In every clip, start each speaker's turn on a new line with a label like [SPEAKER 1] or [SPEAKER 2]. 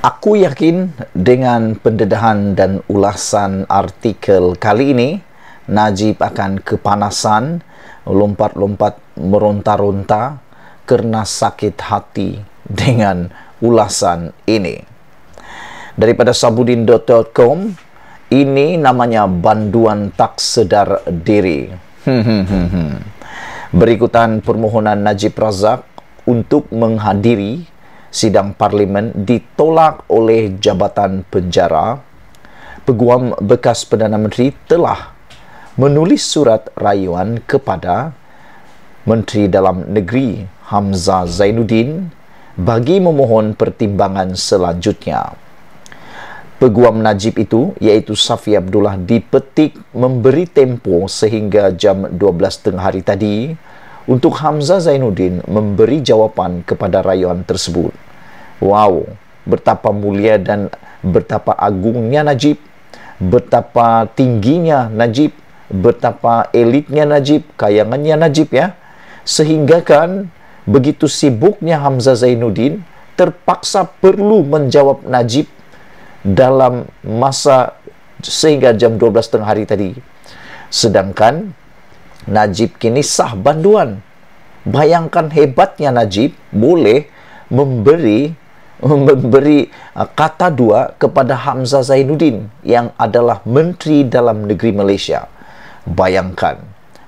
[SPEAKER 1] Aku yakin dengan pendedahan dan ulasan artikel kali ini, Najib akan kepanasan, lompat-lompat meronta-ronta karena sakit hati dengan ulasan ini. Daripada sabudin.com, ini namanya banduan tak sedar diri. Berikutan permohonan Najib Razak untuk menghadiri sidang parlimen ditolak oleh Jabatan Penjara. Peguam bekas Perdana Menteri telah menulis surat rayuan kepada Menteri Dalam Negeri Hamzah Zainuddin bagi memohon pertimbangan selanjutnya. Peguam Najib itu, iaitu Safi Abdullah, dipetik memberi tempoh sehingga jam 12 tengah hari tadi untuk Hamzah Zainuddin memberi jawapan kepada rayuan tersebut. Wow, betapa mulia dan betapa agungnya Najib, betapa tingginya Najib, betapa elitnya Najib, kayangannya Najib ya. Sehingga kan begitu sibuknya Hamzah Zainuddin terpaksa perlu menjawab Najib dalam masa sehingga jam 12 tengah hari tadi. Sedangkan Najib kini sah banduan. Bayangkan hebatnya Najib boleh memberi kata dua kepada Hamzah Zainuddin yang adalah Menteri Dalam Negeri Malaysia. Bayangkan,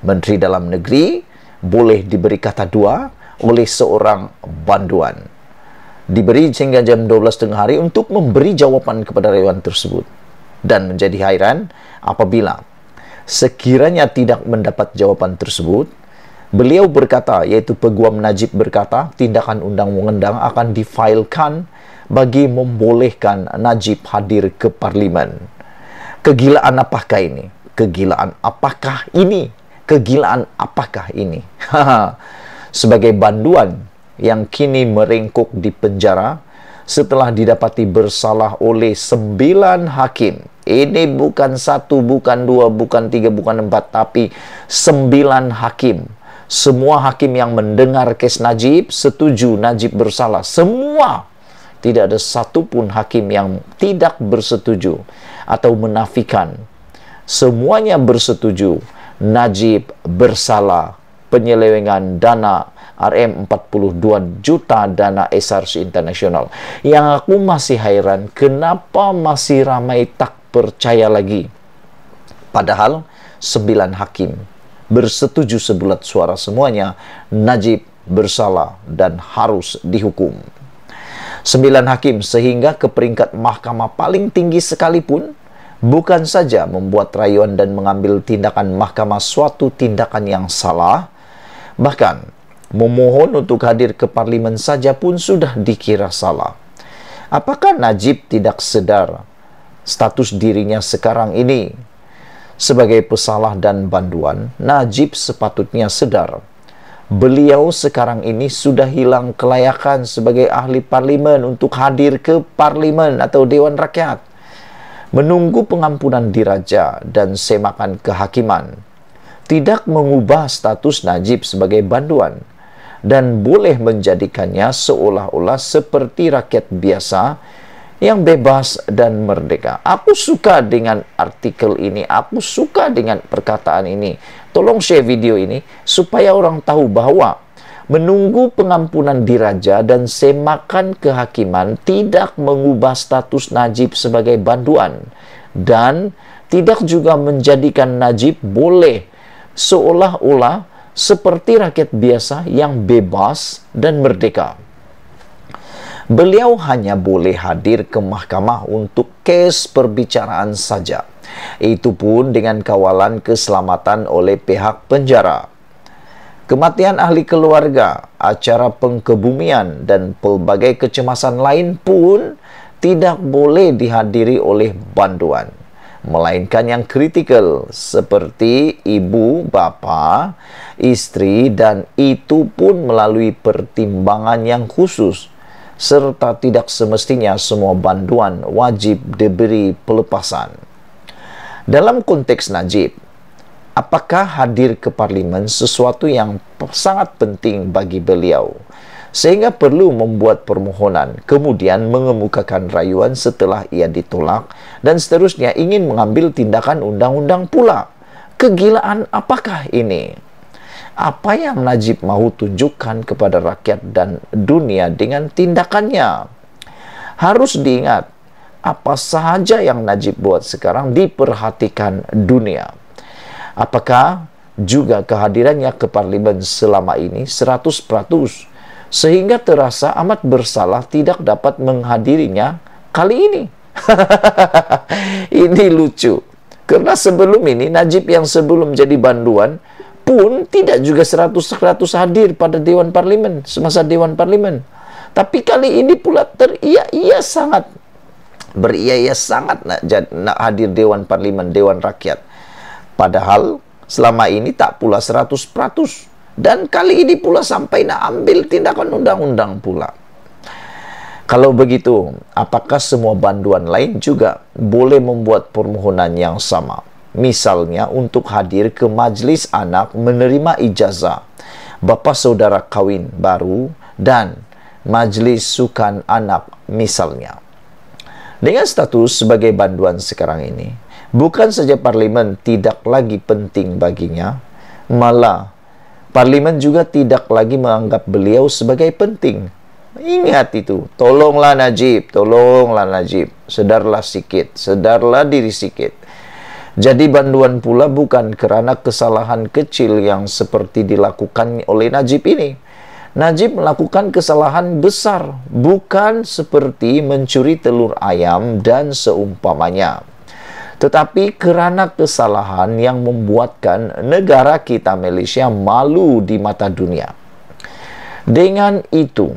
[SPEAKER 1] Menteri Dalam Negeri boleh diberi kata dua oleh seorang banduan. Diberi sehingga jam 12 tengah hari untuk memberi jawapan kepada rayuan tersebut. Dan menjadi hairan apabila sekiranya tidak mendapat jawapan tersebut, beliau berkata, iaitu Peguam Najib berkata, tindakan undang-undang akan difailkan bagi membolehkan Najib hadir ke parlimen. Kegilaan apakah ini? Kegilaan apakah ini? Kegilaan apakah ini? Sebagai banduan yang kini merengkuk di penjara setelah didapati bersalah oleh 9 hakim. Ini bukan 1, bukan 2, bukan 3, bukan 4, tapi 9 hakim. Semua hakim yang mendengar kes Najib setuju Najib bersalah. Semua. Tidak ada satupun hakim yang tidak bersetuju atau menafikan. Semuanya bersetuju Najib bersalah penyelewengan dana RM42 juta dana SRC Internasional. Yang aku masih hairan, kenapa masih ramai tak percaya lagi? Padahal 9 hakim bersetuju sebulat suara semuanya, Najib bersalah dan harus dihukum. 9 hakim sehingga ke peringkat mahkamah paling tinggi sekalipun bukan saja membuat rayuan dan mengambil tindakan mahkamah suatu tindakan yang salah, bahkan memohon untuk hadir ke parlimen saja pun sudah dikira salah. Apakah Najib tidak sedar status dirinya sekarang ini sebagai pesalah dan banduan? Najib sepatutnya sedar. Beliau sekarang ini sudah hilang kelayakan sebagai ahli parlimen untuk hadir ke parlimen atau Dewan Rakyat. Menunggu pengampunan diraja dan semakan kehakiman tidak mengubah status Najib sebagai banduan dan boleh menjadikannya seolah-olah seperti rakyat biasa yang bebas dan merdeka. Aku suka dengan artikel ini, aku suka dengan perkataan ini. Tolong share video ini supaya orang tahu bahwa menunggu pengampunan diraja dan semakan kehakiman tidak mengubah status Najib sebagai banduan dan tidak juga menjadikan Najib boleh seolah-olah seperti rakyat biasa yang bebas dan merdeka. Beliau hanya boleh hadir ke mahkamah untuk kes perbicaraan saja. Itu pun dengan kawalan keselamatan oleh pihak penjara. Kematian ahli keluarga, acara pengkebumian dan pelbagai kecemasan lain pun tidak boleh dihadiri oleh banduan, melainkan yang kritikal seperti ibu, bapa, istri, dan itu pun melalui pertimbangan yang khusus, serta tidak semestinya semua banduan wajib diberi pelepasan. Dalam konteks Najib, apakah hadir ke parlimen sesuatu yang sangat penting bagi beliau? sehingga perlu membuat permohonan, kemudian mengemukakan rayuan setelah ia ditolak, dan seterusnya ingin mengambil tindakan undang-undang pula. Kegilaan apakah ini? Apa yang Najib mahu tunjukkan kepada rakyat dan dunia dengan tindakannya? Harus diingat, apa sahaja yang Najib buat sekarang diperhatikan dunia. Apakah juga kehadirannya ke parlimen selama ini 100%, sehingga terasa amat bersalah tidak dapat menghadirinya kali ini. Ini lucu. Karena sebelum ini, Najib yang sebelum jadi banduan pun tidak juga 100% hadir pada Dewan Parlimen, semasa Dewan Parlimen. Tapi kali ini pula ia sangat nak hadir Dewan Parlimen, Dewan Rakyat. Padahal selama ini tak pula 100%. Dan kali ini pula sampai nak ambil tindakan undang-undang pula. Kalau begitu, apakah semua banduan lain juga boleh membuat permohonan yang sama? Misalnya untuk hadir ke majlis anak menerima ijazah, bapa saudara kahwin baru, dan majlis sukan anak misalnya. Dengan status sebagai banduan sekarang ini, bukan saja parlimen tidak lagi penting baginya, malah parlimen juga tidak lagi menganggap beliau sebagai penting. Ingat itu, tolonglah Najib, sedarlah sikit, sedarlah diri sikit. Jadi banduan pula bukan kerana kesalahan kecil yang seperti dilakukan oleh Najib ini. Najib melakukan kesalahan besar, bukan seperti mencuri telur ayam dan seumpamanya. Tetapi kerana kesalahan yang membuatkan negara kita Malaysia malu di mata dunia. Dengan itu,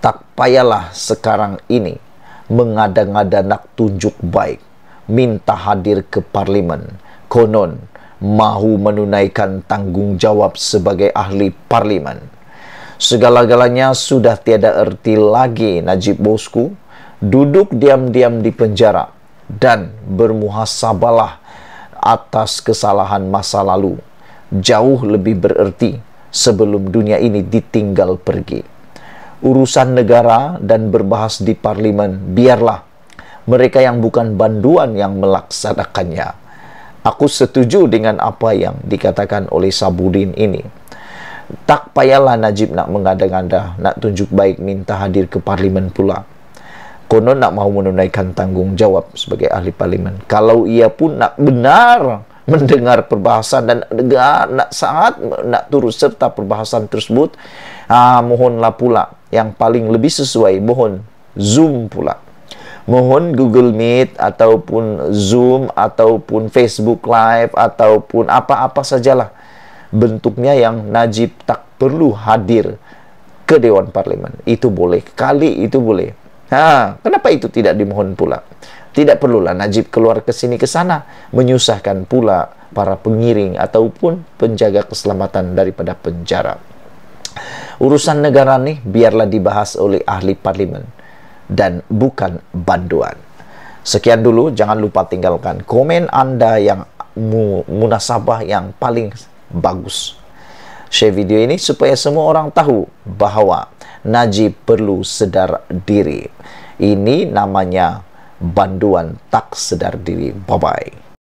[SPEAKER 1] tak payahlah sekarang ini mengada-ngada nak tunjuk baik, minta hadir ke parlimen, konon mahu menunaikan tanggungjawab sebagai ahli parlimen. Segala-galanya sudah tiada erti lagi, Najib bosku. Duduk diam-diam di penjara dan bermuhasabahlah atas kesalahan masa lalu. Jauh lebih bererti sebelum dunia ini ditinggal pergi. Urusan negara dan berbahas di parlimen, biarlah mereka yang bukan banduan yang melaksanakannya. Aku setuju dengan apa yang dikatakan oleh Sabudin ini. Tak payahlah Najib nak mengada-ngada, nak tunjuk baik, minta hadir ke parlimen pula. Konon nak mahu menunaikan tanggungjawab sebagai ahli parlimen. Kalau ia pun nak benar mendengar perbahasan dan sangat nak turut serta perbahasan tersebut, mohonlah pula yang paling lebih sesuai, mohon Zoom pula. Mohon Google Meet ataupun Zoom ataupun Facebook Live ataupun apa-apa sajalah bentuknya yang Najib tak perlu hadir ke Dewan Parlimen. Itu boleh, kali itu boleh. Kenapa itu tidak dimohon pula? Tidak perlulah Najib keluar ke sini ke sana, menyusahkan pula para pengiring ataupun penjaga keselamatan daripada penjara. Urusan negara ni biarlah dibahas oleh ahli parlimen dan bukan banduan. Sekian dulu, jangan lupa tinggalkan komen anda yang munasabah yang paling bagus. Share video ini supaya semua orang tahu bahawa Najib perlu sedar diri. Ini namanya banduan tak sedar diri. Bye-bye.